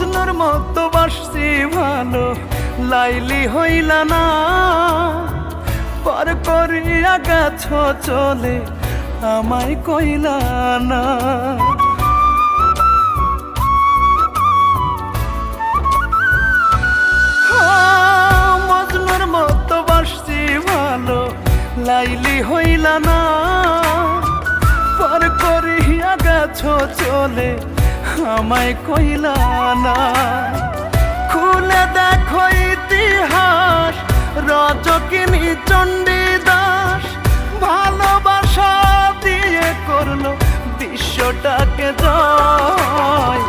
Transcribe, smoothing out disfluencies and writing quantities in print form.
মজনুর মতো বাসছি ভালো, লাইলি হইলা না, পর করিয়া গেছ চলে আমায় কইলা না। মজনুর মতো বাসছি ভালো, লাইলি হইলা না, পর করিয়া গেছ চলে আমায় কইলা না। খুলে দেখো ইতিহাস, রজকিনী চণ্ডী দাস ভালোবাসা দিয়ে করলো বিশ্বটাকে জয়।